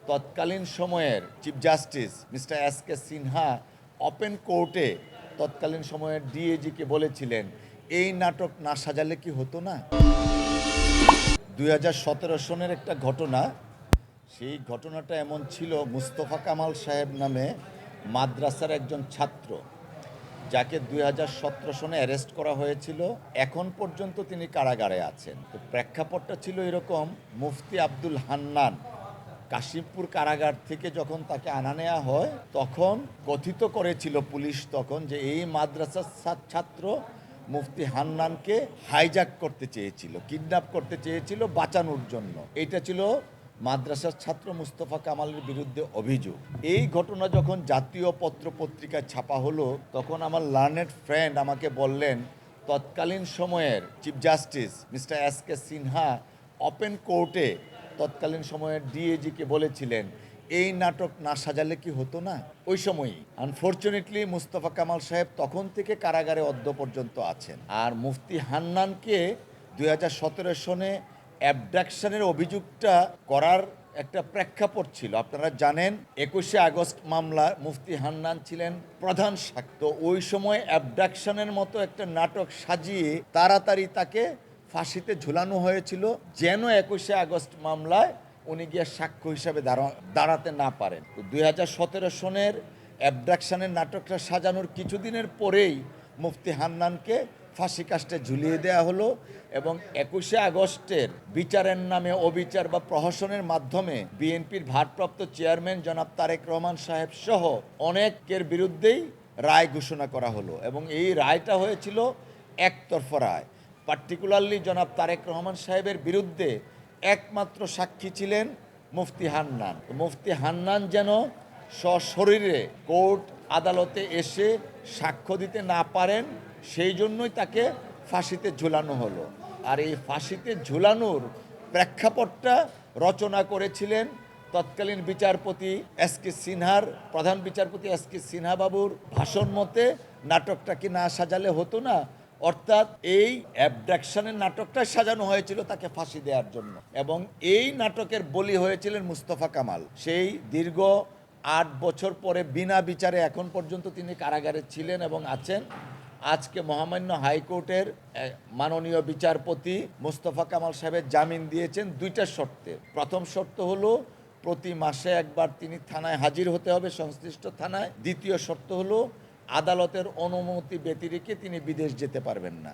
তৎকালীন সময়ের chief justice mister S K Sinha open কোর্টে তৎকালীন সময়ের ডিএজিকে বলেছিলেন, এই নাটক না সাজালে কি হতো না। 2017 সনের একটা ঘটনা, সেই ঘটনাটা এমন ছিল, মুস্তফা কামাল সাহেব নামে মাদ্রাসার একজন ছাত্র, যাকে 2017 সনে অ্যারেস্ট করা হয়েছিল। এখন পর্যন্ত তিনি কারাগারে আছেন। তো প্রেক্ষাপটটা ছিল এরকম, মুফতি আব্দুল হান্নান কাশিমপুর কারাগার থেকে যখন তাকে আনা নেওয়া হয়, তখন কথিত করেছিল পুলিশ তখন যে এই মাদ্রাসার ছাত্র মুফতি হান্নানকে হাইজ্যাক করতে চেয়েছিল, কিডন্যাপ করতে চেয়েছিল বাঁচানোর জন্য। এটা ছিল মাদ্রাসার ছাত্র মুস্তফা কামালের বিরুদ্ধে অভিযোগ। এই ঘটনা যখন জাতীয় পত্রপত্রিকায় ছাপা হলো, তখন আমার লার্নেড ফ্রেন্ড আমাকে বললেন, তৎকালীন সময়ের chief justice mister S K Sinha open কোর্টে তৎকালীন সময়ের ডিএজিকে বলেছিলেন, এই নাটক না সাজালে কি হতো না। ওই সময়ই আনফর্চুনেটলি মুস্তফা কামাল সাহেব তখন থেকে কারাগারে অদ্য পর্যন্ত আছেন। আর মুফতি হান্নানকে 2017 সনে অ্যাবডাকশনের অভিযোগটা করার একটা প্রেক্ষাপট ছিল। আপনারা জানেন 21শে আগস্ট মামলা মুফতি হান্নান ছিলেন প্রধান সাক্ষ্য। তো ওই সময় অ্যাবডাকশনের মতো একটা নাটক সাজিয়ে তাড়াতাড়ি তাকে ফাঁসিতে ঝুলানো হয়েছিল, যেন 21শে আগস্ট মামলায় উনি গিয়ে সাক্ষ্য হিসাবে দাঁড়াতে না পারেন। তো 2017 সনের অ্যাবডাকশনের নাটকটা সাজানোর কিছুদিনের পরেই মুফতি হান্নানকে ফাঁসি কাস্টে ঝুলিয়ে দেওয়া হলো এবং 21শে আগস্টের বিচারের নামে অবিচার বা প্রহসনের মাধ্যমে বিএনপির ভারপ্রাপ্ত চেয়ারম্যান জনাব তারেক রহমান সাহেব সহ অনেকের বিরুদ্ধেই রায় ঘোষণা করা হলো এবং এই রায়টা হয়েছিল একতরফা রায়। পার্টিকুলারলি জনাব তারেক রহমান সাহেবের বিরুদ্ধে একমাত্র সাক্ষী ছিলেন মুফতি হান্নান। মুফতি হান্নান যেন সশরীরে কোর্ট আদালতে এসে সাক্ষ্য দিতে না পারেন, সেই জন্যই তাকে ফাঁসিতে ঝুলানো হলো। আর এই ফাঁসিতে ঝুলানোর প্রেক্ষাপটটা রচনা করেছিলেন তৎকালীন বিচারপতি এস.কে সিনহার, প্রধান বিচারপতি এস.কে সিনহা বাবুর ভাষণ মতে, নাটকটা কি না সাজালে হতো না। অর্থাৎ এই অ্যাবডাকশনের নাটকটা সাজানো হয়েছিল তাকে ফাঁসি দেওয়ার জন্য এবং এই নাটকের বলি হয়েছিলেন মুস্তফা কামাল। সেই দীর্ঘ 8 বছর পরে বিনা বিচারে এখন পর্যন্ত তিনি কারাগারে ছিলেন এবং আছেন। আজকে মহামান্য হাইকোর্টের মাননীয় বিচারপতি মুস্তফা কামাল সাহেবের জামিন দিয়েছেন 2টা শর্তে। প্রথম শর্ত হলো প্রতি মাসে একবার তিনি থানায় হাজির হতে হবে, সংশ্লিষ্ট থানায়। দ্বিতীয় শর্ত হলো আদালতের অনুমতি ব্যতিরেকে তিনি বিদেশ যেতে পারবেন না।